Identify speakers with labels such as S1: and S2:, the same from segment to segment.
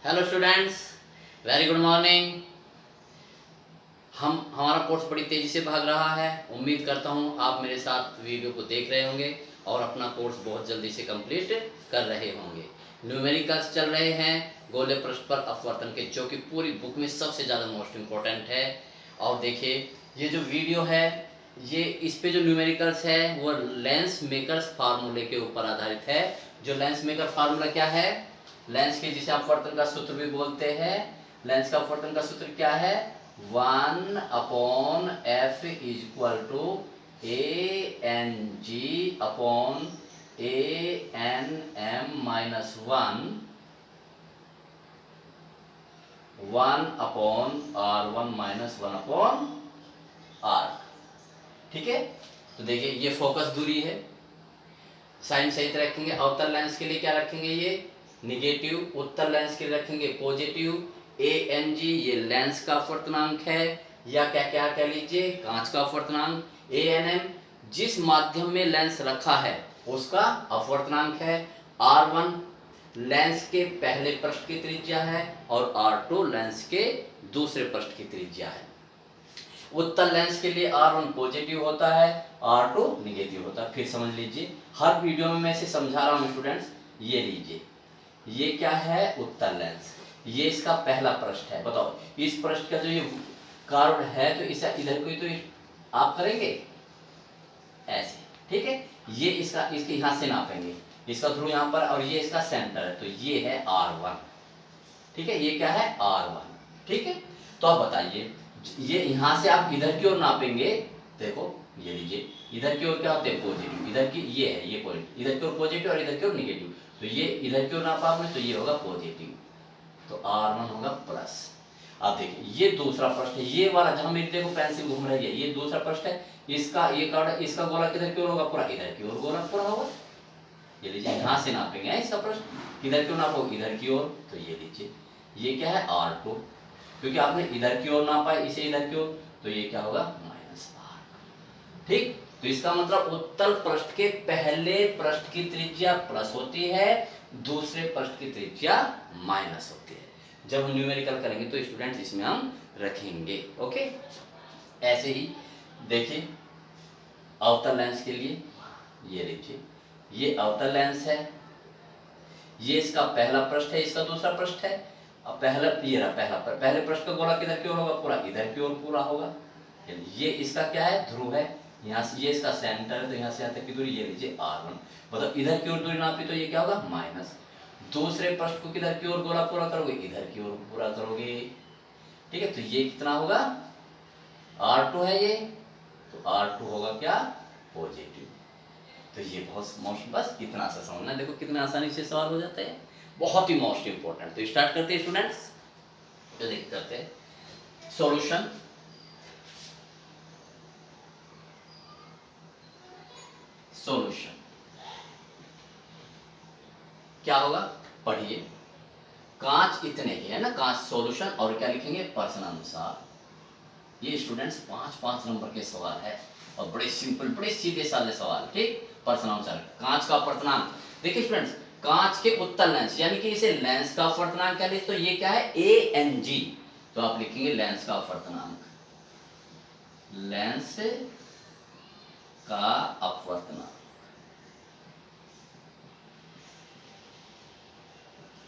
S1: Hello students, very good morning. हमारा course बड़ी तेज़ी से भाग रहा है। उम्मीद करता हूँ आप मेरे साथ वीडियो को देख रहे होंगे और अपना कोर्स बहुत जल्दी से कंप्लीट कर रहे होंगे। न्यूमेरिकल्स चल रहे हैं, गोले पृष्ठ पर अपवर्तन के, जो कि पूरी बुक में सबसे ज़्यादा मोस्ट इम्पोर्टेंट है। और देखिए, ये जो वीडियो है, ये इस पे जो न्यूमेरिकल्स है वो लेंस मेकर्स फार्मूले के ऊपर आधारित है। जो लेंस मेकर फार्मूला क्या है? लेंस के जिसे अपवर्तन का सूत्र भी बोलते हैं। लेंस का अपवर्तन का सूत्र क्या है? 1/f is equal to ANG upon ANM minus 1 upon R1 minus 1 upon R। ठीक है, तो देखिए ये फोकस दूरी है। साइन सहित रखेंगे। अवतल लेंस के लिए क्या रखेंगे? ये निगेटिव। उत्तल लेंस के लिए रखेंगे पॉजिटिव। ANG ये लेंस का अपवर्तनांक है, या क्या क्या कह लीजिए, कांच का अपवर्तनांक। ANM जिस माध्यम में लेंस रखा है उसका अपवर्तनांक है। R1 लेंस के पहले पृष्ठ की त्रिज्या है और R2 लेंस के दूसरे पृष्ठ की त्रिज्या है। उत्तल लेंस के लिए R1 पॉजिटिव होता है, R2 निगेटिव होता है। फिर समझ लीजिए, हर वीडियो में मैं इसे समझा रहा हूँ स्टूडेंट्स। ये लीजिए, ये क्या है? उत्तल लेंस। ये इसका पहला पृष्ठ है। बताओ, इस पृष्ठ का जो ये कर्व है, तो इसे इधर को तो आप करेंगे ऐसे, ठीक है। ये इसके यहां से नापेंगे, इसका थ्रू यहां पर, और ये इसका सेंटर है, तो ये है R1। ठीक है, ये क्या है? R1। ठीक है, तो अब बताइए, ये यहां से आप इधर की ओर नापेंगे। देखो, ये लीजिए, इधर की ओर क्या होते हैं? पॉजिटिव। इधर की ये है, ये पॉजिटिव, इधर की ओर पॉजिटिव और इधर की ओर निगेटिव। तो ये इधर की ओर नापा आपने, तो ये होगा पॉजिटिव, तो R1 होगा प्लस। अब देखिए, ये दूसरा पृष्ठ है, ये वाला जहां मेरी देखो पेंसिल घूम रही है, ये दूसरा पृष्ठ है। इसका ये कार्ड, इसका गोला किधर की ओर होगा? पूरा इधर की ओर गोला पूरा होगा। ये लीजिए, यहां से नापेंगे इसका पृष्ठ। इधर की ओर नापो, इधर की ओर, तो ये लीजिए, ये क्या है? R2, क्योंकि आपने इधर की ओर नापा है, इसे इधर की ओर, तो ये क्या होगा? -R। ठीक, तो इसका मतलब उत्तल पृष्ठ के पहले पृष्ठ की त्रिज्या प्लस होती है, दूसरे पृष्ठ की त्रिज्या माइनस होती है। जब हम न्यूमेरिकल करेंगे तो स्टूडेंट्स इसमें हम रखेंगे। ओके, ऐसे ही देखिए, अवतल लेंस के लिए ये लीजिए, ये अवतल लेंस है, ये इसका पहला पृष्ठ है, इसका दूसरा पृष्ठ है। अब पहला ये रहा पहले पृष्ठ का गोला किधर की ओर होगा? पूरा इधर की ओर पूरा होगा। ये इसका क्या है? ध्रुव है। यहाँ से ये इसका सेंटर है, तो यहाँ से यहाँ तक की दूरी ये लीजिए R1। मतलब इधर की ओर दूरी नापी, तो ये क्या होगा? माइनस। दूसरे पृष्ठ को किधर की ओर गोला पूरा करोगे? इधर की ओर पूरा करोगे। ठीक है, तो ये कितना होगा? R2 है ये, तो R2 होगा क्या? पॉजिटिव। तो ये बहुत मोस्ट, बस इतना सा समझना। देखो कितना आसानी से सवाल हो जाता है, बहुत ही मोस्ट इंपॉर्टेंट। तो स्टार्ट करते हैं स्टूडेंट्स, तो देख करते हैं सॉल्यूशन। सॉल्यूशन क्या होगा? पढ़िए, कांच इतने ही है ना, कांच सॉल्यूशन, और क्या लिखेंगे? प्रश्नानुसार। ये स्टूडेंट्स 5-5 नंबर के सवाल है, और बड़े सिंपल, बड़े सीधे साधे सवाल। ठीक, प्रश्नानुसार कांच का अपवर्तनांक। देखिए स्टूडेंट्स, कांच के उत्तल लेंस, यानी कि इसे लेंस का अपवर्तनांक क्या लिखते, तो ये क्या है? ANG, तो आप लिखेंगे लेंस का अपवर्तनांक। लेंस का अपवर्तनांक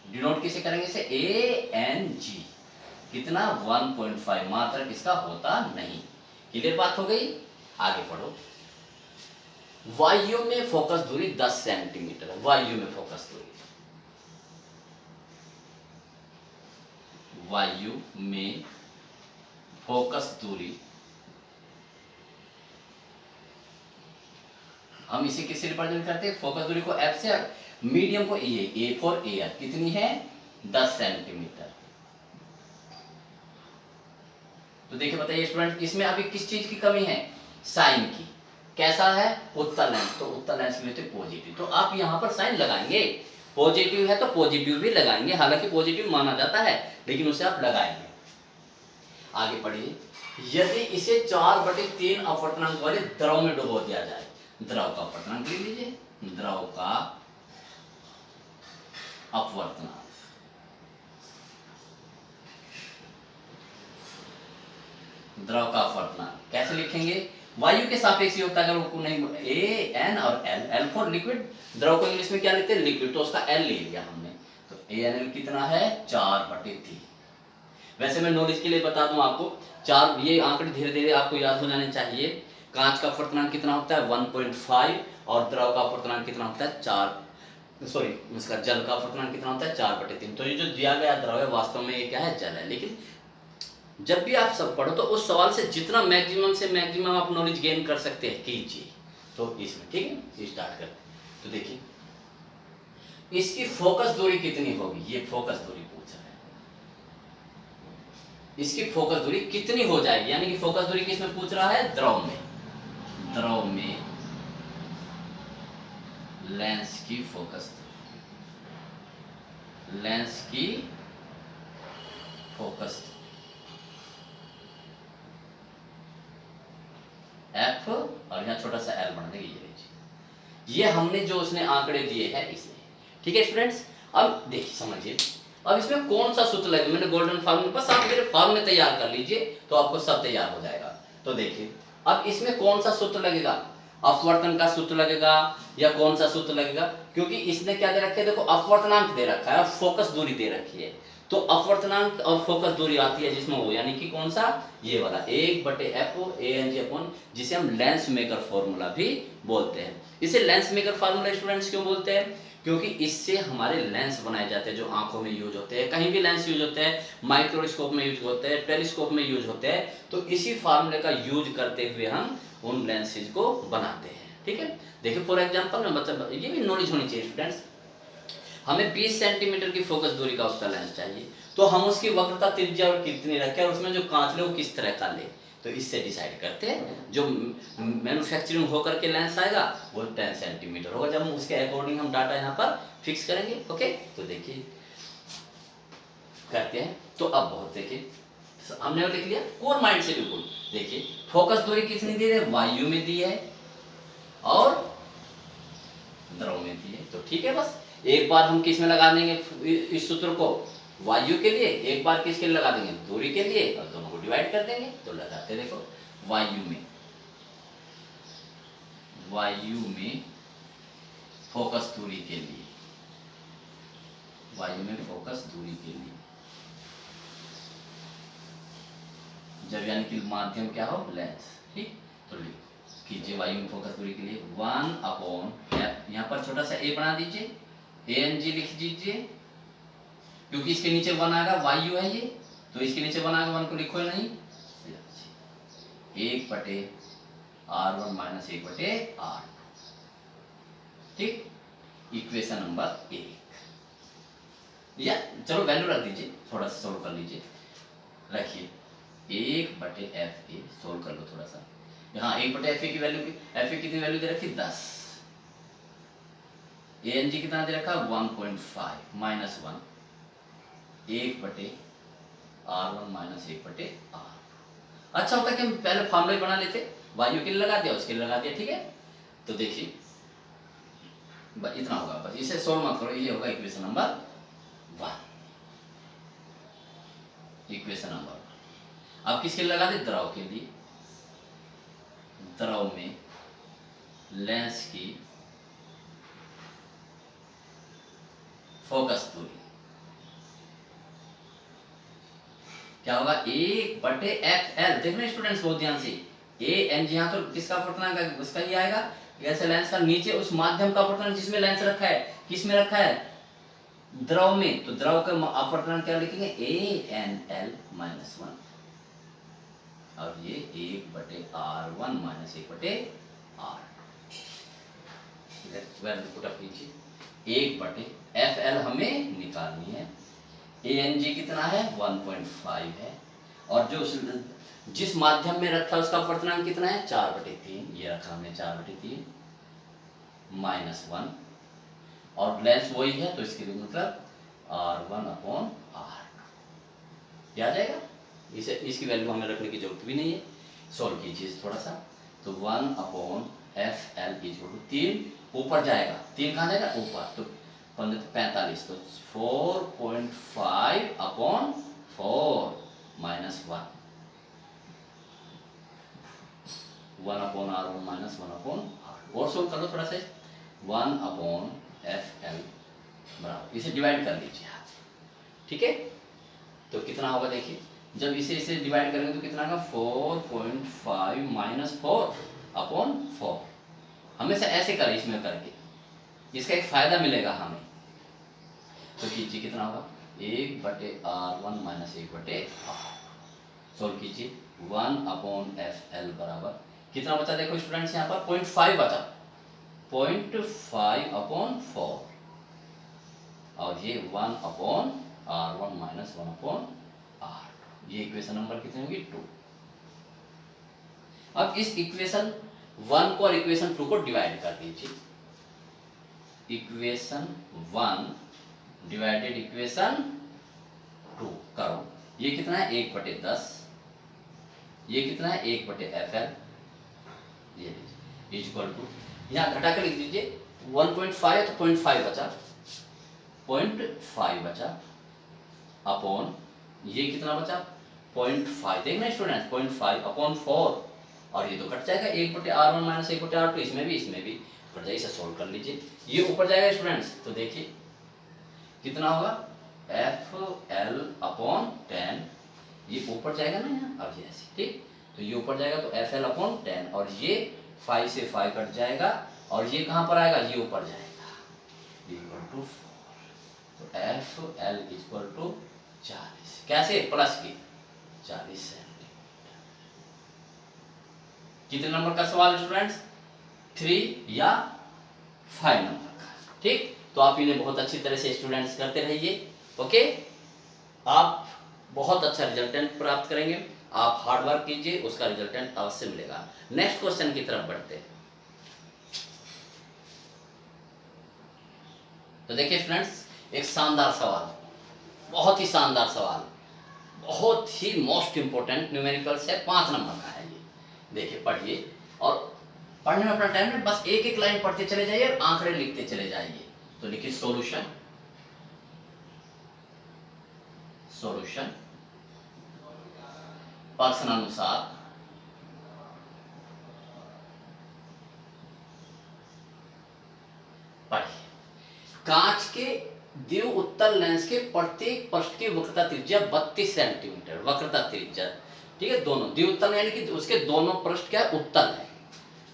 S1: डिनोट किसे करेंगे? इसे ANG। कितना? 1.5, मात्रक इसका होता नहीं। क्लियर बात हो गई? आगे पढ़ो। वायु में फोकस दूरी 10 सेंटीमीटर है। वायु में फोकस दूरी, वायु में फोकस दूरी, हम इसे किससे रिप्रेजेंट करते हैं? फोकस दूरी को F से, मीडियम को A फॉर एयर। कितनी है? 10 सेंटीमीटर। तो देखिए, बताइए स्टूडेंट, इसमें अभी किस चीज की कमी है? साइन की। कैसा है? उत्तल लेंस, तो उत्तल लेंस के लिए तो पॉजिटिव, तो आप यहाँ पर साइन लगाएंगे। पॉजिटिव है तो पॉजिटिव भी लगाएंगे, हालांकि पॉजिटिव माना जाता है, लेकिन उसे आप लगाएंगे। आगे पढ़िए, यदि इसे 4/3 अपवर्तनांक वाले द्रव में डुबो दिया जाए, द्रव का अपवर्तनांक लिख लीजिए, द्रव का अपवर्तनांक द्रव का अपवर्तनांक कैसे लिखेंगे, वायु के सापेक्ष होता है, अगर वो नहीं ए एन और एल, एल फॉर लिक्विड, द्रव को इंग्लिश में क्या लेते हैं लिक्विड, तो उसका एल ले लिया हमने, तो ए एन एल कितना है 4/3। वैसे मैं नॉलेज के लिए बता दूं आपको, चार ये आंकड़े धीरे धीरे आपको याद हो जाने चाहिए। कांच का अपवर्तनांक कितना होता है 1.5 और द्रव का अपवर्तनांक कितना होता है 4, सॉरी इसका जल का अपवर्तनांक कितना होता है 4/3। तो ये जो दिया गया द्रव है वास्तव में ये क्या है जल है, लेकिन जब भी आप सब पढ़ो तो उस सवाल से जितना मैक्सिमम से मैक्सिमम आप नॉलेज गेन कर सकते हैं कीजिए। तो इसमें ठीक है स्टार्ट करते हैं। तो देखिए इसकी फोकस दूरी कितनी होगी, ये फोकस दूरी पूछ रहा है, इसकी फोकस दूरी कितनी हो जाएगी, यानी कि फोकस दूरी किसमें पूछ रहा है द्रव में, द्रव में लेंस की फोकस दूरी, लेंस की फोकस एफ और यहाँ छोटा सा एल बना देंगे, ये हमने जो उसने आंकड़े दिए हैं इसमें, ठीक है स्टूडेंट्स। अब देखिए समझिए, अब इसमें कौन सा सूत्र लगेगा, मैंने गोल्डन फॉर्मूला, बस आप मेरे फॉर्मूले तैयार कर लीजिए तो आपको सब तैयार हो जाएगा। तो देखिए अब इसमें कौन सा सूत्र लगेगा, अपवर्तन का सूत्र लगेगा या कौन सा सूत्र लगेगा, क्योंकि इसने क्या दे रखा है, देखो अपवर्तनांक दे रखा है और फोकस दूरी दे रखी है, तो अपवर्तनांक और फोकस दूरी आती है जिसमें वो, यानी कि कौन सा ये वाला 1/F ANG अपॉन, जिसे हम लेंस मेकर फॉर्मूला भी बोलते हैं। इसे लेंस मेकर फार्मूला स्टूडेंट्स क्यों बोलते हैं, क्योंकि इससे हमारे लेंस बनाए जाते हैं जो आंखों में यूज होते हैं, कहीं भी लेंस यूज होते हैं, माइक्रोस्कोप में यूज होते हैं, टेलीस्कोप में यूज होते हैं, तो इसी फार्मूले का यूज करते हुए हम उन लेंसेज को बनाते हैं, ठीक है। देखिए फॉर एग्जांपल मैं मतलब ये भी नॉलेज होनी चाहिए स्टूडेंट्स, हमें 20 सेंटीमीटर की फोकस दूरी का उसका लेंस चाहिए, तो हम उसकी वक्रता त्रिज्या और कितनी रखें और उसमें जो कांच ले वो किस तरह का ले, तो इससे डिसाइड करते हैं। जो मैन्युफैक्चरिंग होकर के लेंस आएगा वो 10 सेंटीमीटर होगा, जब हम उसके अकॉर्डिंग हम डाटा यहाँ पर फिक्स करेंगे। ओके तो देखिए करते हैं, तो अब बहुत देखिए हमने लिख लिया कोर माइंड से बिल्कुल। देखिए फोकस दूरी कितनी दी है, वायु में दी है और द्रव में दी है, तो ठीक है। बस एक बार हम किस में लगा देंगे इस सूत्र को, वायु के लिए, एक बार किसके लिए लगा देंगे दूरी के लिए, और दोनों को डिवाइड कर देंगे। तो लगाते देखो वायु में, वायु में फोकस दूरी के लिए, वायु में फोकस दूरी के लिए, जब यानी कि माध्यम क्या हो लेंस, ठीक। तो कीजिए वायु में फोकस दूरी के लिए 1/F, यहाँ पर छोटा सा ए बना दीजिए, ANG लिख दीजिए, क्योंकि इसके नीचे 1 आएगा, वायु है ये, तो इसके नीचे 1 आएगा, 1 को लिखो नहीं, 1/R1 माइनस 1/R, ठीक। इक्वेशन नंबर 1, या चलो वैल्यू रख दीजिए, थोड़ा सा सोल्व कर लीजिए, रखिए 1/Fa, सोल्व कर लो थोड़ा सा, यहाँ 1/Fa की वैल्यू, Fa कितनी वैल्यू दे रखी 10, ANG कितना दे रखा 1.5 माइनस 1, 1/R1 माइनस 1/R। अच्छा होता है कि हम पहले फॉर्मूला बना लेते, वायु के लिए लगा दिया उसके लिए लगा दिया, ठीक है। तो देखिए इतना होगा, बस इसे सोल्व मत करो, ये होगा इक्वेशन नंबर 1, इक्वेशन नंबर 1। अब किसके लिए लगा दे, द्रव के लिए, द्रव में लेंस की फोकस दूरी क्या होगा 1/FL, देखना स्टूडेंट्स बहुत ध्यान से, ANG यहाँ तो किसका अपवर्तनांक उसका ही आएगा, ऐसे लेंस का नीचे उस माध्यम का अपवर्तनांक जिसमें लेंस रखा है, किस में रखा है द्रव में, तो द्रव का अपवर्तनांक क्या लिखेंगे ANL माइनस 1, और ये 1/R1 minus 1/R, value put up कीजिए, 1/FL हमें निकालनी है, ANG कितना है 1.5 है, और जो जिस माध्यम में रखा उसका अपवर्तनांक कितना है 4/3, ये रखा हमने 4/3 माइनस 1, और लेंस वही है तो इसके लिए मतलब R1/R, आ जाएगा। इसे इसकी वैल्यू हमें रखने की जरूरत भी नहीं है, सॉल्व कीजिए थोड़ा सा, तो 1/FL इक्वल टू 3 ऊपर जाएगा, 3 कहाँ जाएगा ऊपर, तो 45, तो 4.5/4 माइनस 1, 1/r1 माइनस 1/r2 और सोल्व कर लो थोड़ा सा। 1/fl बराबर, इसे डिवाइड कर लीजिए आप, ठीक है। तो कितना होगा देखिए, जब इसे डिवाइड करेंगे तो कितना होगा 4.5 माइनस 4/4। हमेशा ऐसे करें इसमें करके, इसका एक फायदा मिलेगा हमें। तो कीजिए कितना होगा 1/r1 माइनस 1/r। सोल्व कीजिए 1/fl बराबर कितना बचा, देखो स्टूडेंट्स यहाँ पर 0.5 बचा, 0.5/4 और ये 1/r1 माइनस 1/r। ये इक्वेशन नंबर कितनी होगी 2। अब इस इक्वेशन 1 को और इक्वेशन 2 को डिवाइड कर दीजिए। इक्वेशन 1 डिवाइडेड इक्वेशन 2 करो, ये कितना है 1/10, ये कितना है 1/fl, ये लीजिए इक्वल टू, यहाँ घटा कर लिख दीजिए 1.5 तो 0.5 बचा, 0.5 बचा अपॉन ये कितना बचा 0.5, देखना स्टूडेंट 0.5/4 और ये तो कट जाएगा 1/r1 माइनस 1/r2, इसमें भी कट जाएगा। इसे सोल्व कर लीजिए, ये ऊपर जाएगा स्टूडेंट्स, तो देखिए कितना होगा FL/10, ये ऊपर जाएगा ना यहाँ, अब ये ऐसे, ठीक, तो ये ऊपर जाएगा तो FL/10 और ये 5 से 5 कट जाएगा और ये कहाँ पर आएगा, ये ऊपर जाएगा इक्वल टू 4। तो FL इक्वल टू 40, कैसे प्लस की 40 सेंटीमीटर। कितने नंबर का सवाल स्टूडेंट्स, 3 या 5 नंबर का, ठीक। तो आप इन्हें बहुत अच्छी तरह से स्टूडेंट्स करते रहिए, ओके। आप बहुत अच्छा रिजल्टेंट प्राप्त करेंगे, आप हार्ड वर्क कीजिए, उसका रिजल्टेंट अवश्य मिलेगा। नेक्स्ट क्वेश्चन की तरफ बढ़ते हैं। तो देखिए स्टूडेंट्स, एक शानदार सवाल, बहुत ही शानदार सवाल, बहुत ही मोस्ट इंपोर्टेंट न्यूमेरिकल्स है, 5 नंबर का है ये। देखिए पढ़िए, और पढ़ने में अपना टाइम नहीं, बस एक एक लाइन पढ़ते चले जाइए और आंकड़े लिखते चले जाइए। तो लिखिए सॉल्यूशन, प्रश्नानुसार पढ़िए। कांच के द्वि उत्तल लेंस के प्रत्येक पृष्ठ की वक्रता त्रिज्या 32 सेंटीमीटर, वक्रता त्रिज्या, ठीक है, दोनों द्वि उत्तल यानी कि उसके दोनों पृष्ठ क्या है उत्तल है।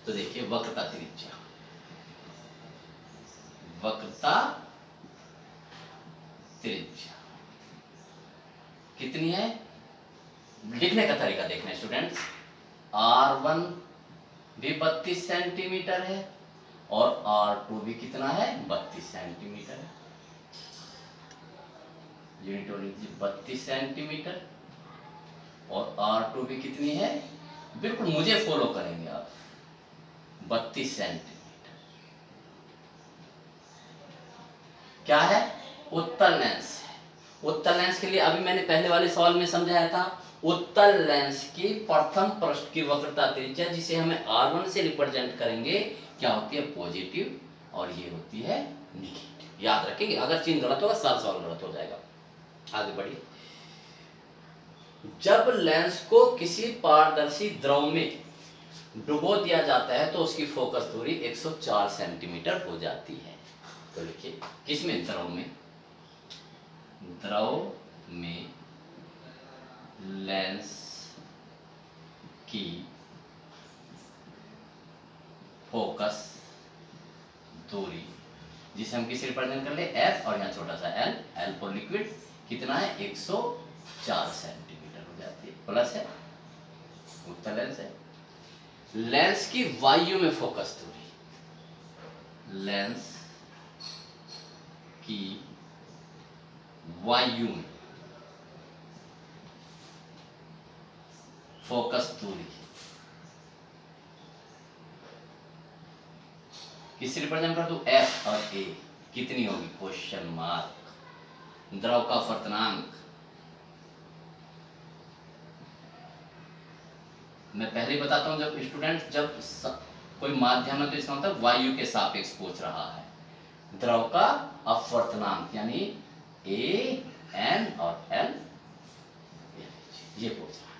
S1: तो देखिए वक्रता त्रिज्या, वक्रता त्रिज्या कितनी है, लिखने का तरीका देखना स्टूडेंट्स। R1 भी 32 सेंटीमीटर है और R2 भी कितना है 32 सेंटीमीटर है, यूनिट लिख दीजिए 32 सेंटीमीटर, और R2 भी कितनी है, बिल्कुल मुझे फॉलो करेंगे आप, 32 सेंटीमीटर। क्या है, उत्तल लेंस है। उत्तल लेंस के लिए अभी मैंने पहले वाले सवाल में समझाया था, उत्तल लेंस की प्रथम पृष्ठ की वक्रता त्रिज्या, जिसे हमें R1 से रिप्रेजेंट करेंगे, क्या होती है पॉजिटिव और ये होती है निगेटिव। याद रखेंगे, अगर चिन्ह गलत होगा सारा सवाल गलत हो जाएगा। आगे बढ़िए। जब लेंस को किसी पारदर्शी द्रव में डुबो दिया जाता है तो उसकी फोकस दूरी 104 सेंटीमीटर हो जाती है। तो लिखिए किसमें, द्रव में, द्रव में लेंस की फोकस दूरी, जिसे हम किसी रिप्रेजेंट कर ले F और यहाँ छोटा सा L फॉर लिक्विड, कितना है 104 सेंटीमीटर हो जाती है, प्लस है उत्तल लेंस है। लेंस की वायु में फोकस दूरी, लेंस की वायु में फोकस दूरी किसी रिप्रेजेंट कर दूं F और A, कितनी होगी क्वेश्चन मार्क। द्रव का अपवर्तनांक मैं पहले ही बताता हूं, जब स्टूडेंट जब कोई माध्यम है तो इसका मतलब वायु के सापेक्ष पूछ रहा है। द्रव का अपवर्तनांक यानी A, N और L, ये पूछ रहा है।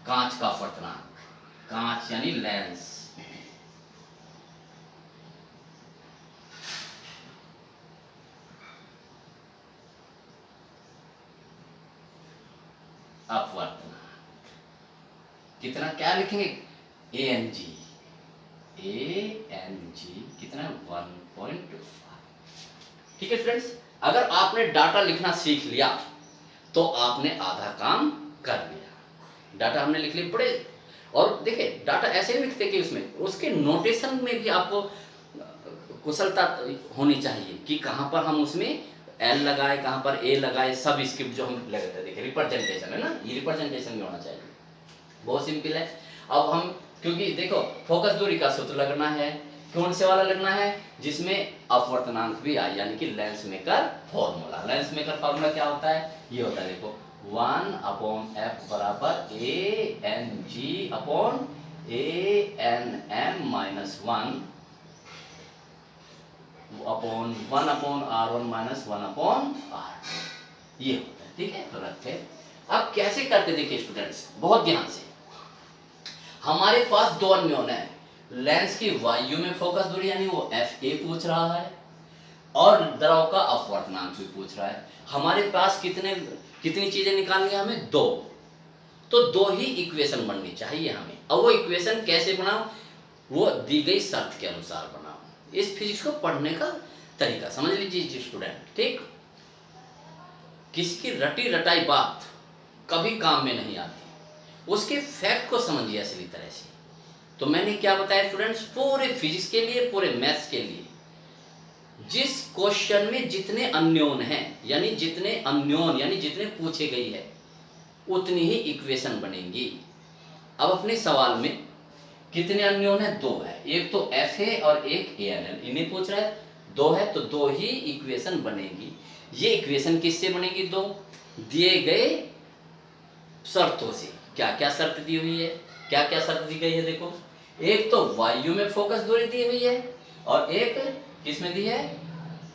S1: कांच का अपवर्तनांक कांच यानी लेंस। अपवर्तनांक कितना, क्या लिखेंगे, ANG, कितना, 1.5। ठीक है फ्रेंड्स, अगर आपने डाटा लिखना सीख लिया तो आपने आधा काम कर लिया। डाटा हमने लिख लिया बड़े, और देखिए डाटा ऐसे नहीं लिखते कि उसमें उसके नोटेशन में भी आपको कुशलता होनी चाहिए कि कहाँ पर हम उसमें एल लगाए, कहाँ पर ए लगाए, सब स्क्रिप्ट जो हम लगाते हैं। देखिए रिप्रेजेंटेशन है ना, ये रिप्रेजेंटेशन भी होना चाहिए। बहुत सिंपल है। अब हम, क्योंकि देखो फोकस दूरी का सूत्र लगना है, कौन से वाला लगना है, जिसमें अपवर्तनांक भी आए, यानी कि lens maker formula. Lens maker formula क्या होता है, ये होता है देखो 1/f बराबर ANG upon ANM minus 1 upon 1/R1 minus 1/R, ये होता है। ठीक है, तो रखते हैं। अब कैसे करते देखिए स्टूडेंट्स, बहुत ध्यान से। हमारे पास दो अननोन है, लेंस की वायु में फोकस दूरी यानी वो FA पूछ रहा है, और द्रव का अपवर्तनांक भी पूछ रहा है। हमारे पास कितनी चीजें निकालनी है हमें, दो। तो दो ही इक्वेशन बननी चाहिए हमें। अब वो इक्वेशन कैसे बनाओ, वो दी गई शर्त के अनुसार बनाओ। इस फिजिक्स को पढ़ने का तरीका समझ लीजिए स्टूडेंट। ठीक, किसी की रटी रटाई बात कभी काम में नहीं आती, उसके फैक्ट को समझिए असली तरह से। तो मैंने क्या बताया स्टूडेंट्स, पूरे फिजिक्स के लिए, पूरे मैथ्स के लिए, जिस क्वेश्चन में जितने अननोन हैं, यानी जितने पूछे गई है उतनी ही इक्वेशन बनेंगी। अब अपने सवाल में कितने अननोन है, दो है, एक तो FA और एक ANL, इन्हें पूछ रहा है। दो है तो दो ही इक्वेशन बनेगी। ये इक्वेशन किससे बनेगी, दो दिए गए शर्तों से। क्या क्या शर्त दी हुई है, क्या क्या शर्त दी गई है, देखो एक तो वायु में फोकस दूरी दी हुई है, और एक किसमें दी है,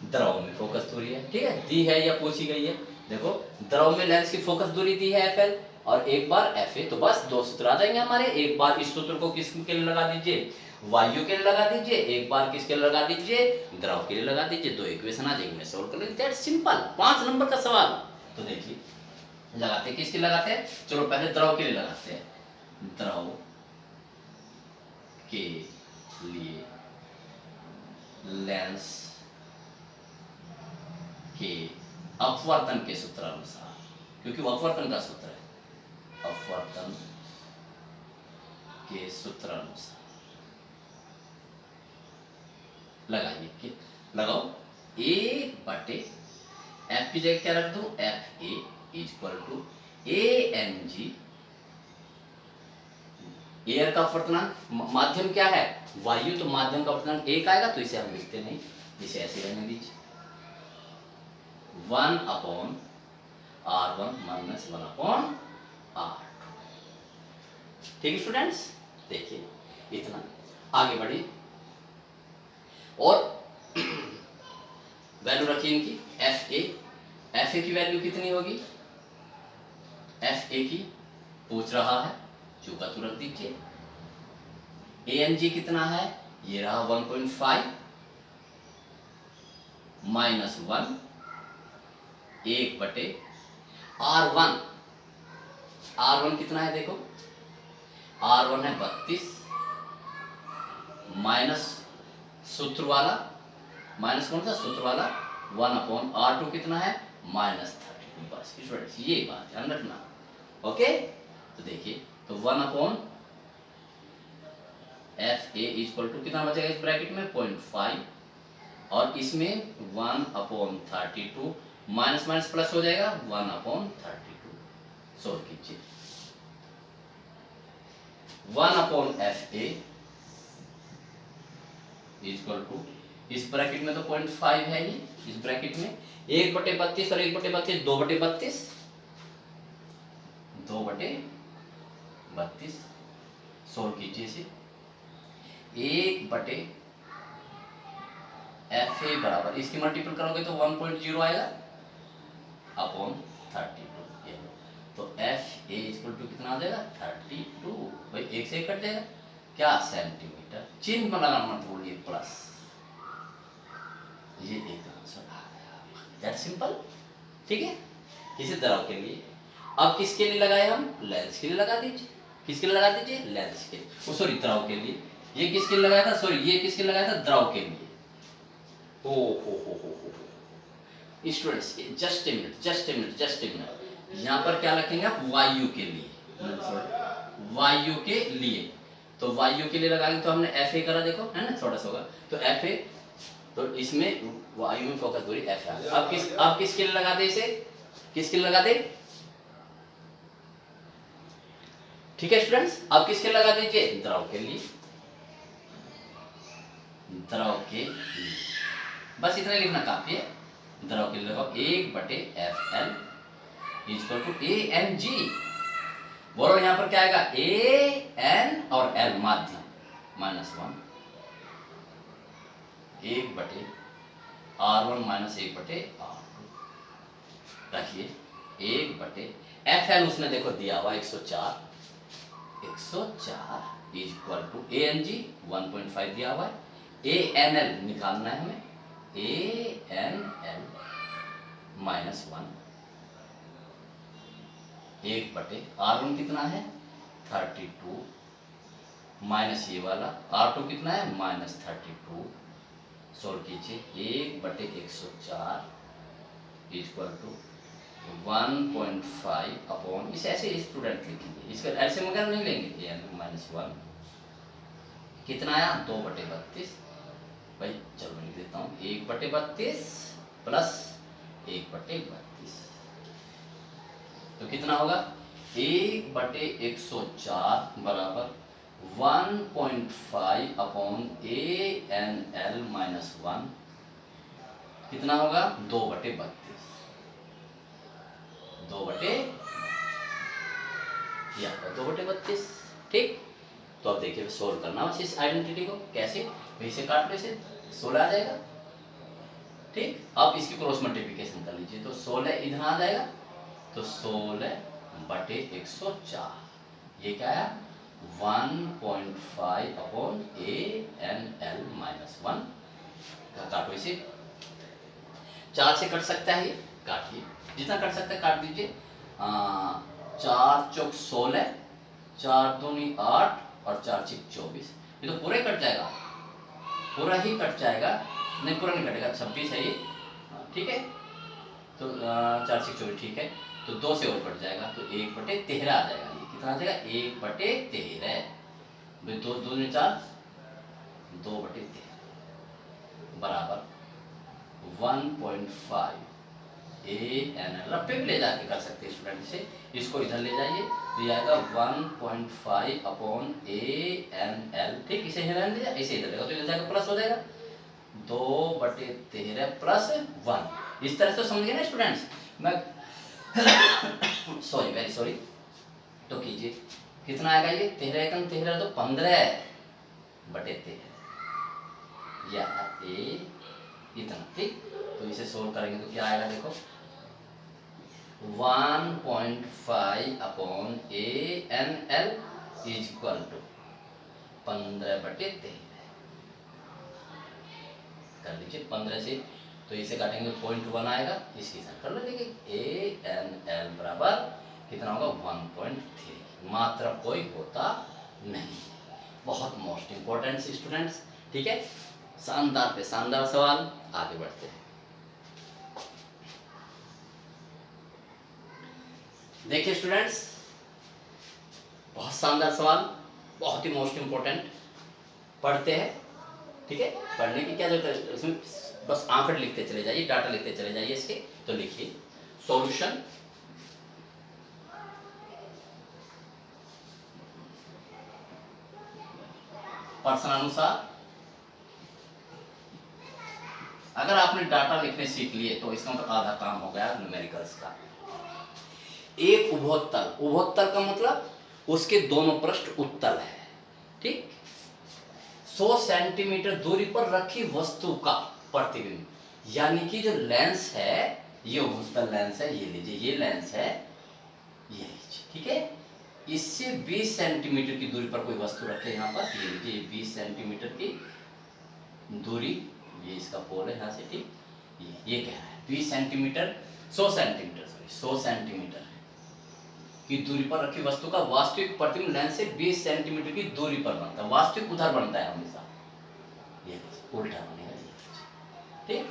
S1: द्रव में फोकस दूरी है। ठीक है, दी है या पूछी गई है। देखो द्रव में लेंस की फोकस दूरी दी है FL, और एक बार FA, तो बस दो सूत्र आ जाएंगे हमारे। एक बार इस सूत्र को किसके लिए लगा दीजिए, वायु के लिए लगा दीजिए, एक बार किसके लिए लगा दीजिए, द्रव के लिए लगा दीजिए, दो इक्वेशन आ जाएंगे। मैं सोल्व कर लीजिए, दैट्स सिंपल, 5 नंबर का सवाल। तो देखिए लगाते हैं, किसके लगाते हैं, चलो पहले द्रव के लिए लगाते हैं। द्रव के लिए लेंस के अपवर्तन के सूत्र अनुसार, क्योंकि वो अपवर्तन का सूत्र है, अपवर्तन के सूत्र अनुसार लगाइए कि लगाओ 1/f की जगह क्या रख दूं, FA equal to ANG, air का अपवर्तनांक, माध्यम क्या है, वायु, तो माध्यम का अपवर्तनांक 1 आएगा, तो इसे हम लिखते नहीं, इसे ऐसे रहने दीजिए, 1/R1 माइनस 1/R2। ठीक है स्टूडेंट्स, देखिए इतना, आगे बढ़िए और वैल्यू रखिए इनकी। FA की वैल्यू कितनी होगी, FA की पूछ रहा है, चूका तो रख दीजिए। ANG कितना है, ये रहा 1.5 माइनस 1 1/R1। R1 कितना है देखो, R1 है 32 माइनस सूत्र वाला, माइनस कौन सा, सूत्र वाला 1/R2 कितना है, -32। बस स्टूडेंट्स ये बात ध्यान रखना, ओके। तो देखिए, तो 1/FA इक्वल टू कितना बचेगा इस ब्रैकेट में, 0.5, और इसमें 1/32 माइनस माइनस प्लस हो जाएगा, 1/32 सोल्व कीजिए। 1/FA इक्वल टू, इस ब्रैकेट में तो 0.5 है ही, इस ब्रैकेट में 1/32 और 1/32 2/32, 2/32 सोल्व कीजिए इसे। 1/FA बराबर, इसकी मल्टीपल करोगे तो 1.0 आएगा अपॉन 32, तो FA इक्वल टू कितना आ जाएगा 32। भाई एक से एक कट जाएगा क्या सेंटीमीटर, चिन्ह बनाना मत भूलिए प्लस, ये एक आंसर आ गया। That simple. ठीक है, किसी द्रव के लिए। अब किसके लिए लगाए हम, लेंस के लिए लगा दीजिए। किसके लिए लगा दीजिए, लेंस के लिए, सॉरी द्रव के लिए। ये किसके लिए लगाया था, सॉरी ये किसके लिए लगाया था, द्रव के लिए। ओ हो students, just a minute, just a minute, just a minute. यहाँ पर क्या रखेंगे आप, वायु के लिए, वायु के लिए। तो वायु के लिए लगाएंगे तो हमने एफ ए करा, देखो है ना, छोटा सा होगा तो एफ ए, तो इसमें वायु में फोकस दूरी एफ है। अब किसके लिए लगा दे इसे, किसके लिए लगा दे, ठीक है स्टूडेंट्स। अब किसके लिए लगा दीजिए, द्रव के लिए, द्रव के लिए। बस इतना लिखना काफी है। द्रव के लिए लगाओ 1/FL इक्वल टू ANG। बोलो यहां पर क्या आएगा, AN और L माध्यम -1 1/R1 - 1/R2 रखिए 1/FL उसने देखो दिया हुआ 104 इक्वल टू ANG 1.5 दिया हुआ है, ANL निकालना है हमें, ANL -1 1/R1 कितना है 32 माइनस ये वाला R2 कितना है -32। सोल्व कीजिए 1/104 इक्वल टू 1.5 अपॉन, इसे ऐसे स्टूडेंट लिखेंगे, इसका ऐसे वगैरह नहीं लेंगे, -1 कितना आया 2/32। भाई चलो लिख देता हूँ 1/32 प्लस 1/32 तो कितना होगा 1/104 बराबर 1.5 अपॉन ANL -1 कितना होगा 2/32 2/32। ठीक, तो अब देखिए सोल्व करना बस इस आइडेंटिटी को, कैसे इसे काट लो, इसे 16 आ जाएगा। ठीक, अब इसकी क्रॉस मल्टीप्लिकेशन कर लीजिए तो 16 इधर आ जाएगा, तो 16/104 ये क्या है 1.5 अपॉन ANL -1 काटो इसे, 4 से कट सकता है ये, काटिए जितना कट सकता है काट दीजिए। 4 चौक 16, 4 दूनी 8 और 4 छिक 24, ये तो पूरा ही कट जाएगा, पूरा ही कट जाएगा, नहीं पूरा नहीं कटेगा 26 है ये, ठीक है। तो 4 छिक 24 ठीक है, तो 2 से और कट जाएगा तो 1/13 आ जाएगा, ये कितना आ जाएगा 1/13, 2 दूनी 4 2/13 बराबर 1.5 ANL, रफ्फे भी ले जाके कर सकते हैं स्टूडेंट से, इसको इधर ले जाइए तो ये आएगा 1.5 अपॉन ANL। ठीक, इसे इधर ले जाए, इसे इधर लेगा तो इधर जाकर प्लस हो जाएगा 2/13 प्लस 1, इस तरह से समझ गए ना स्टूडेंट्स। मैं सॉरी वेरी सॉरी, तो कीजिए कितना आएगा ये 13 13 तो 15/13 या इतना। ठीक, तो इसे सोल्व करेंगे तो क्या आएगा देखो 1.5 अपॉन ANL इक्वल टू 15/13 कर लीजिए 15 से, तो इसे काटेंगे 0.1 आएगा, इसकी साइन कर लो, देखिए ANL बराबर कितना होगा 1.3, मात्रा कोई होता नहीं। बहुत मोस्ट इंपॉर्टेंट स्टूडेंट्स, ठीक है, शानदार पे शानदार सवाल, आगे बढ़ते हैं। देखिए स्टूडेंट्स, बहुत शानदार सवाल, बहुत ही मोस्ट इंपॉर्टेंट, पढ़ते हैं। ठीक है, पढ़ने की क्या जरूरत है, इसमें बस आंकड़े लिखते चले जाइए, डाटा लिखते चले जाइए इसके। तो लिखिए सॉल्यूशन प्रश्नानुसार। अगर आपने डाटा लिखने सीख लिए तो इसका मतलब आधा काम हो गया न्यूमेरिकल्स का। एक उभोत्तल, उभोत्तल का मतलब उसके दोनों पृष्ठ उत्तल है। ठीक, 100 सेंटीमीटर दूरी पर रखी वस्तु का प्रतिबिंब, यानी कि जो लेंस है ये उभोत्तल लेंस है, ये लीजिए ये लेंस है, ये लीजिए, ठीक है, इससे 20 सेंटीमीटर की दूरी पर कोई वस्तु रखे यहाँ पर, ये लीजिए 20 सेंटीमीटर की दूरी, ये इसका पोल है यहाँ से, ठीक, ये कह रहा है 20 सेंटीमीटर 100 सेंटीमीटर सॉरी 100 सेंटीमीटर की दूरी पर रखी वस्तु का वास्तविक प्रतिबिंब लेंस से 20 सेंटीमीटर की दूरी पर बनता है। वास्तविक उधर बनता है हमेशा, ये उल्टा बनेगा, ठीक।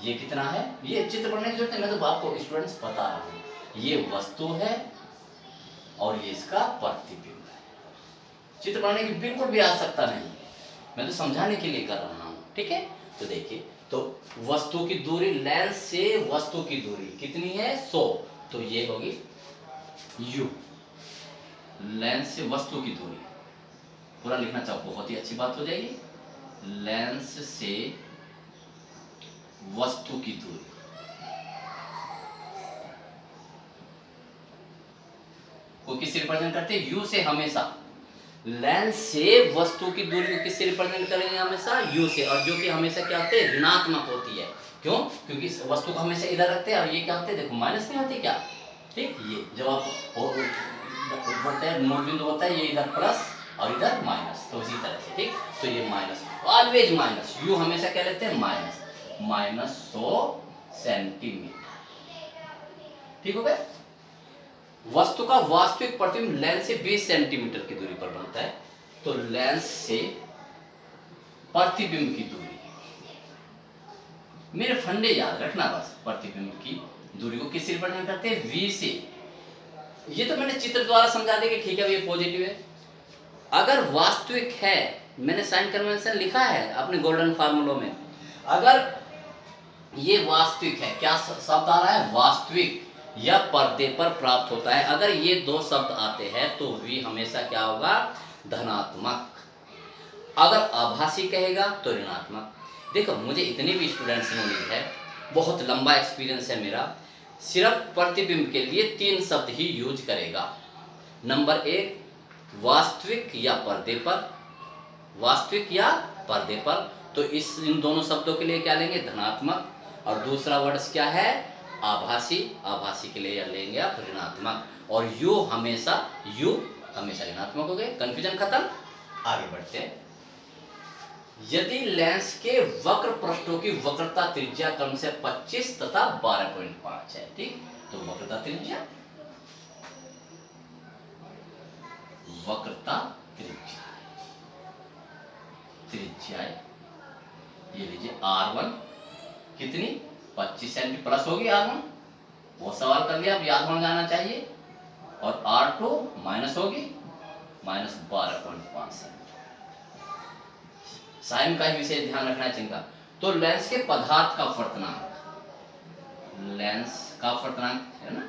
S1: ये कितना है, ये चित्र बनने की जरूरत है, मैं तो आपको स्टूडेंट्स बता रहा हूँ। ये वस्तु है और ये इसका प्रतिबिंब है। चित्र बनाने की बिल्कुल भी आवश्यकता नहीं है, मैं तो समझाने के लिए कर रहा हूँ, ठीक है। तो देखिए, तो वस्तु की दूरी लेंस से वस्तु की दूरी कितनी है 100, तो ये होगी u, लेंस से वस्तु की दूरी, पूरा लिखना चाहो बहुत ही अच्छी बात हो जाएगी। लेंस से वस्तु की दूरी, को किससे रिप्रेजेंट करते हैं, u से हमेशा। लेंस से वस्तु की दूरी को किससे रिप्रेजेंट करेंगे, हमेशा u से, और जो कि हमेशा क्या होते हैं, ऋणात्मक होती है। क्यों, क्योंकि इस वस्तु को हमेशा इधर रखते हैं, और ये क्या होते हैं, देखो माइनस नहीं होती क्या, ठीक। ये जब आप बढ़ते हैं नोट बिंदु होता है, ये इधर प्लस और इधर माइनस, तो इसी तरह से, ठीक। तो ये माइनस, ऑलवेज माइनस, u हमेशा क्या लेते हैं, माइनस, माइनस 100 सेंटीमीटर, ठीक हो गया। वस्तु का वास्तविक प्रतिबिंब लेंस से 20 सेंटीमीटर की दूरी पर बनता है, तो लेंस से प्रतिबिंब की दूरी, मेरे फंडे याद रखना बस, प्रतिबिंब की दूरी को किससे रिप्रेजेंट करते हैं, v से। ये तो मैंने चित्र द्वारा समझा दिया कि ठीक है ये पॉजिटिव है। अगर वास्तविक है, मैंने साइन कन्वेंशन लिखा है अपने गोल्डन फार्मूलों में, अगर ये वास्तविक है, क्या शब्द आ रहा है, वास्तविक या पर्दे पर प्राप्त होता है, अगर ये दो शब्द आते हैं तो v हमेशा क्या होगा, धनात्मक। अगर आभासी कहेगा तो ऋणात्मक। देखो, मुझे इतने भी स्टूडेंट्स ने उम्मीद है, बहुत लंबा एक्सपीरियंस है मेरा, सिर्फ प्रतिबिंब के लिए 3 शब्द ही यूज करेगा। नंबर 1, वास्तविक या पर्दे पर, वास्तविक या पर्दे पर, तो इन दोनों शब्दों के लिए क्या लेंगे, धनात्मक। और दूसरा वर्ड क्या है, आभासी, आभासी के लिए लेंगे आप ऋणात्मक, और u हमेशा ऋणात्मक हो गए। कंफ्यूजन खत्म, आगे बढ़ते हैं। यदि लेंस के वक्र पृष्ठों की वक्रता त्रिज्या क्रम से 25 तथा 12.5 है, ठीक, तो वक्रता त्रिज्या ये लीजिए r1 कितनी 25 सेंटी प्लस होगी, r1 वो सवाल कर लिया, अब याद होना जाना चाहिए, और r2 माइनस होगी, माइनस 12.5 सेंटी। साइन का ही विशेष ध्यान रखना है चिंता। तो लेंस के पदार्थ का अपवर्तनांक, लेंस का अपवर्तनांक है ना,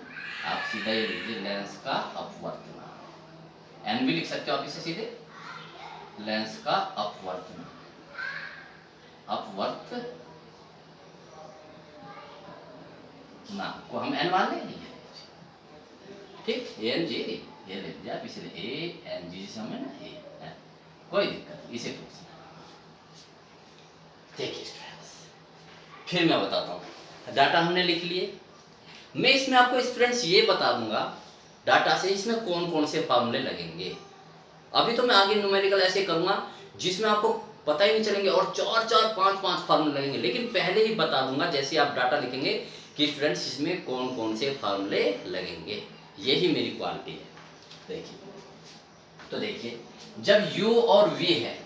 S1: आप सीधा ये लिखिए, लेंस का अपवर्तनांक, एन भी लिख सकते हो आप इसे सीधे, लेंस का अपवर्तनांक, अपवर्तनांक को हम एन मान लेंगे, ठीक, एन जी ये ले लीजिए आप, इसे ए एन जी से हमें ना ए, कोई दिक्कत नहीं, इसे पूछना। देखिए स्टूडेंट्स, फिर मैं बताता हूँ, डाटा हमने लिख लिए, मैं इसमें आपको स्टूडेंट्स ये बता दूंगा डाटा से इसमें कौन कौन से फार्मूले लगेंगे। अभी तो मैं आगे न्यूमेरिकल ऐसे करूंगा जिसमें आपको पता ही नहीं चलेंगे, और 4-4, 5-5 फार्मूले लगेंगे, लेकिन पहले ही बता दूंगा जैसे आप डाटा लिखेंगे कि स्टूडेंट्स इसमें कौन कौन से फार्मूले लगेंगे, यही मेरी क्वालिटी है। देखिए, तो देखिए, जब u और v है,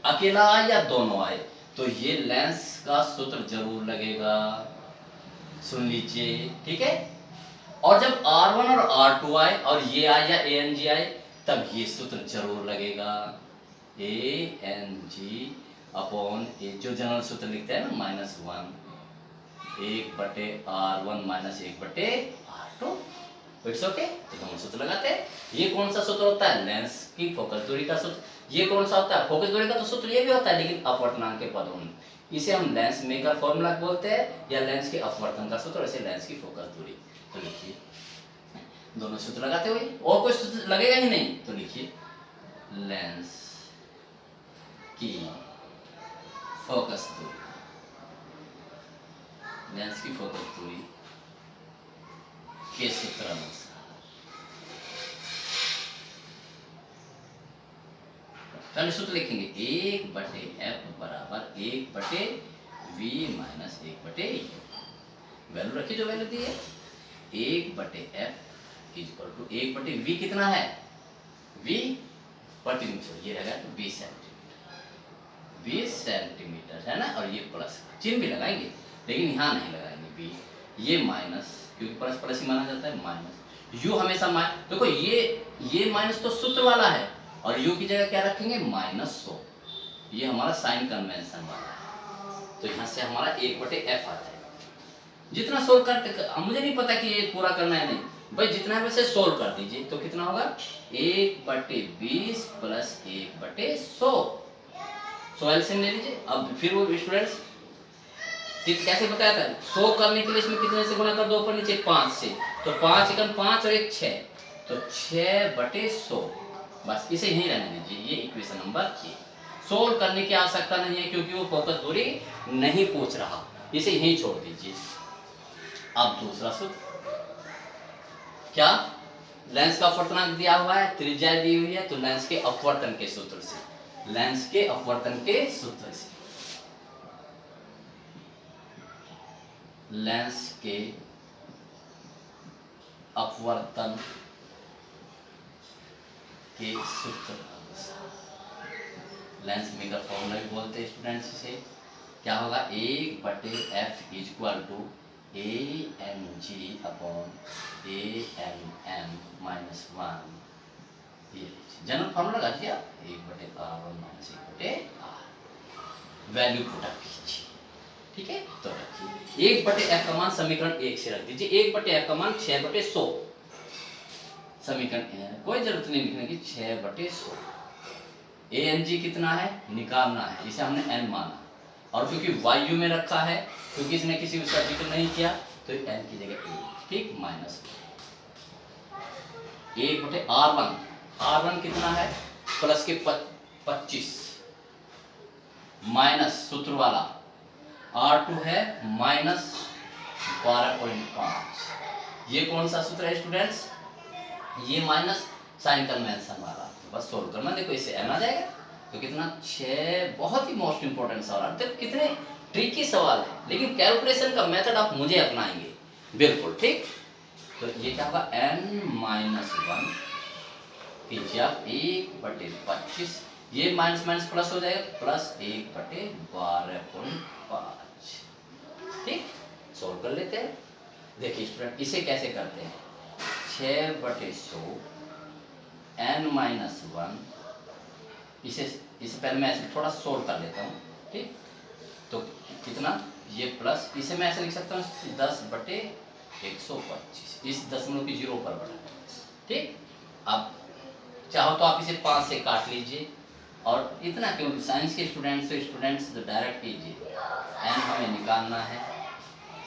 S1: अकेला आए या दोनों आए, तो ये लेंस का सूत्र जरूर लगेगा, सुन लीजिए, ठीक है। और जब r1 और r2 आए और ये आए या ANG आए, तब ये सूत्र जरूर लगेगा, ANG अपॉन ए, जो जनरल सूत्र लिखते हैं ना, -1 1/r1 - 1/r2, इट्स ओके। तो दोनों सूत्र लगाते हैं। ये कौन सा सूत्र होता है, लेंस की फोकस दूरी का सूत्र। ये कौन सा होता है, फोकस दूरी का तो सूत्र ये भी होता है, लेकिन अपवर्तनांक के पदों में, इसे हम लेंस मेकर फॉर्मूला बोलते हैं, या लेंस के अपवर्तन का सूत्र, ऐसे लेंस की फोकस दूरी। तो लिखिए, दोनों सूत्र लगाते हुए, और कोई सूत्र लगेगा ही नहीं, तो लिखिए, लेंस की फोकस दूरी, लेंस की फोकस दूरी के सूत्र अनुसार पहले सूत्र लिखेंगे 1/f बराबर 1/v माइनस 1/u। वैल्यू रखी जो वैल्यू दी है 1/f इक्वल टू 1/v कितना है v प्रति मीटर, ये रहेगा 20 सेंटीमीटर, 20 सेंटीमीटर है ना। और ये प्लस चिन्ह भी लगाएंगे लेकिन यहाँ नहीं लगाएंगे v, ये माइनस, क्योंकि प्लस प्लस ही माना जाता है, माइनस u हमेशा माइनस। देखो ये माइनस तो सूत्र वाला है और u की जगह क्या रखेंगे -100, ये हमारा साइन कन्वेंशन वाला है। तो यहाँ से हमारा 1/f आता है। जितना सोल्व करते, मुझे नहीं पता कि ये पूरा करना है नहीं भाई, जितना है वैसे सोल्व कर दीजिए। तो कितना होगा 1/20 प्लस 1/100, सो एलसीएम ले लीजिए। अब फिर वो स्टूडेंट्स कैसे बताया था, 100 करने के लिए इसमें कितने से गुणा कर दो, ऊपर नीचे 5 से, तो 5 एकम 5 और 1 6, तो 6/100। बस इसे यहीं रहने दीजिए, ये इक्वेशन नंबर ए। सोल्व करने की आवश्यकता नहीं है क्योंकि वो फोकस दूरी नहीं पूछ रहा, इसे यहीं छोड़ दीजिए। अब दूसरा सूत्र क्या, लेंस का अपवर्तनांक दिया हुआ है, त्रिज्या दी हुई है, तो लेंस के अपवर्तन के सूत्र से, लेंस के अपवर्तन के सूत्र से, लेंस के अपवर्तन के सूत्र, लेंस मेकर फॉर्मूला भी बोलते हैं स्टूडेंट्स इसे। क्या होगा 1/f equal to AMG upon AMM minus 1, ये जनरल फॉर्मूला लगा दिया 1/r1 minus 1/r। Value put up कीजिए, ठीक है। तो रखिए 1/f का मान समीकरण 1 से रख दीजिए, 1/f का मान 6/100, समीकरण कोई जरूरत नहीं लिखने की, 6/100। AMG कितना है निकालना है, इसे हमने n माना और क्योंकि वायु में रखा है, क्योंकि इसने किसी उसका जिक्र नहीं किया तो n की जगह 1, ठीक, माइनस 1/r1, r1 कितना है प्लस के 25 माइनस सूत्र वाला, r2 है माइनस 12.5। ये कौन सा सूत्र है स्टूडेंट्स, ये माइनस साइन कन्वेंशन वाला। बस सोल्व करना, देखो इससे n आ जाएगा तो कितना 6, बहुत ही मोस्ट इंपोर्टेंट सवाल। देखो कितने ट्रिकी सवाल है, लेकिन कैलकुलेशन का मेथड आप मुझे अपनाएंगे बिल्कुल, ठीक। तो ये क्या होगा n-1 कीजिए आप 1/25, ये माइनस माइनस प्लस हो जाएगा, प्लस 1/12.5, ठीक। सोल्व कर लेते हैं। देखिए स्टूडेंट इसे कैसे करते हैं, 6/100 n-1, इसे पहले मैं ऐसे थोड़ा सोल्व कर लेता हूँ, ठीक। तो कितना, ये प्लस, इसे मैं ऐसे लिख सकता हूँ 10/125, इस दशमलव की 0 पर बढ़ा, ठीक। अब चाहो तो आप इसे 5 से काट लीजिए, और इतना क्यों, साइंस के स्टूडेंट्स तो डायरेक्ट कीजिए, n हमें निकालना है।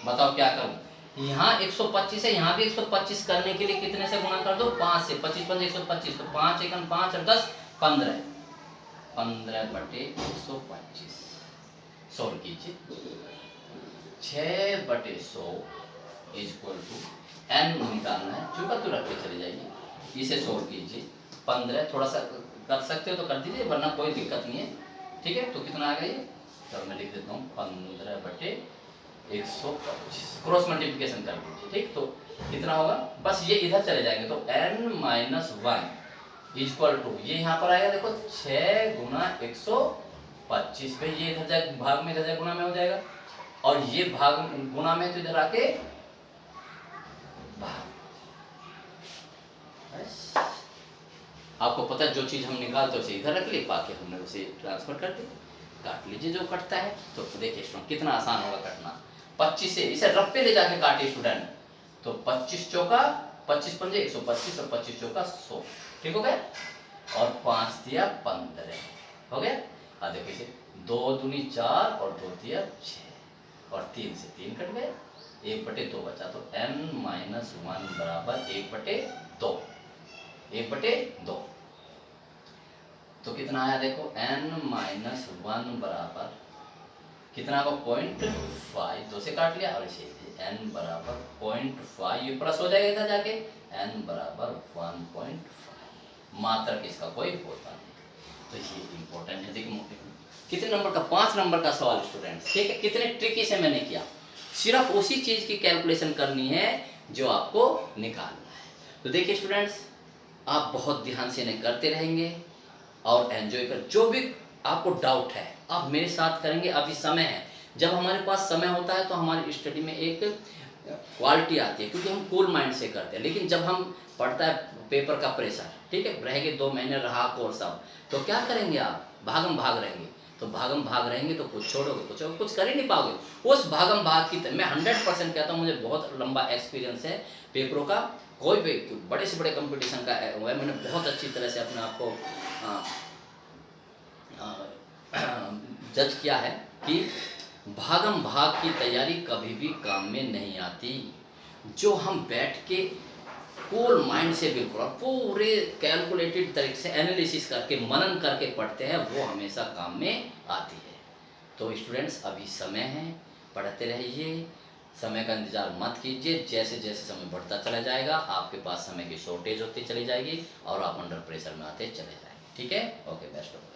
S1: बताओ क्या करूँ, यहाँ 125 है, यहाँ भी 125 करने के लिए कितने से गुणा कर दो, 5 से, 25 5 125, तो 5 एकम 5 और 10 15, 15/125। सोल्व कीजिए, 6/100 इक्वल टू n निकालना है, चुका तो रख के चले जाइए, इसे सोल्व कीजिए। 15 थोड़ा सा कर सकते हो तो कर दीजिए, वरना कोई दिक्कत नहीं है, ठीक है। तो कितना आ गया ये, तो मैं लिख देता हूँ 15/125, क्रॉस मल्टीप्लिकेशन कर दीजिए, ठीक। तो कितना होगा, बस ये इधर चले जाएंगे, तो n-1 इक्वल टू, ये यहाँ पर आएगा देखो 6 × 125 पे, ये इधर जाए भाग में, इधर जाए गुणा में हो जाएगा, और ये भाग गुणा में तो इधर आके भाग। आपको पता है जो चीज हम निकालते उसे इधर रख लिए, बाकी हमने उसे ट्रांसफर कर दी, काट लीजिए जो कटता है। तो देखिए स्टूडेंट कितना आसान होगा कटना, 25 से इसे रफ पे ले जाके काटिए स्टूडेंट, तो 25 चौका 25 पंजे 125 और 25 चौका 100, ठीक हो गया। और 5 दिया 15 हो गया। अब देखिए इसे 2 दूनी 4 और 2 दिया 6 और 3 से 3 कट गए, 1/2 बचा, तो n-1 बराबर 1/2, 1/2। तो कितना आया देखो, n-1 बराबर कितना होगा 0.5, 2 से काट लिया, और इसे n बराबर 0.5, ये प्लस हो जाएगा इधर जाके, n बराबर 1.5, मात्रक इसका कोई होता नहीं। तो ये इंपॉर्टेंट है। देखिए कितने नंबर का, 5 नंबर का सवाल स्टूडेंट्स, ठीक है, कितने ट्रिकी से मैंने किया। सिर्फ उसी चीज की कैलकुलेशन करनी है जो आपको निकालना है। तो देखिए स्टूडेंट्स, आप बहुत ध्यान से इन्हें करते रहेंगे और एंजॉय कर। जो भी आपको डाउट है आप मेरे साथ करेंगे। अभी समय है, जब हमारे पास समय होता है तो हमारी स्टडी में एक क्वालिटी आती है, क्योंकि हम कूल माइंड से करते हैं। लेकिन जब हम पढ़ता है पेपर का प्रेशर, ठीक है, रहेंगे 2 महीने रहा कोर्स अब, तो क्या करेंगे आप, भागम भाग रहेंगे। तो भागम भाग रहेंगे तो कुछ छोड़ोगे, कुछ कर ही नहीं पाओगे। उस भागम भाग की मैं 100% कहता हूँ, मुझे बहुत लंबा एक्सपीरियंस है पेपरों का। कोई भी बड़े से बड़े कंपटीशन का हुआ है, मैंने बहुत अच्छी तरह से अपने आप को जज किया है कि भागम भाग की तैयारी कभी भी काम में नहीं आती। जो हम बैठ के कूल माइंड से बिल्कुल और पूरे कैलकुलेटेड तरीके से एनालिसिस करके मनन करके पढ़ते हैं, वो हमेशा काम में आती है। तो स्टूडेंट्स अभी समय है, पढ़ते रहिए, समय का इंतजार मत कीजिए। जैसे जैसे समय बढ़ता चला जाएगा आपके पास समय की शॉर्टेज होती चली जाएगी और आप अंडर प्रेशर में आते चले जाएंगे। ठीक है, ओके, बेस्ट ऑफ लक।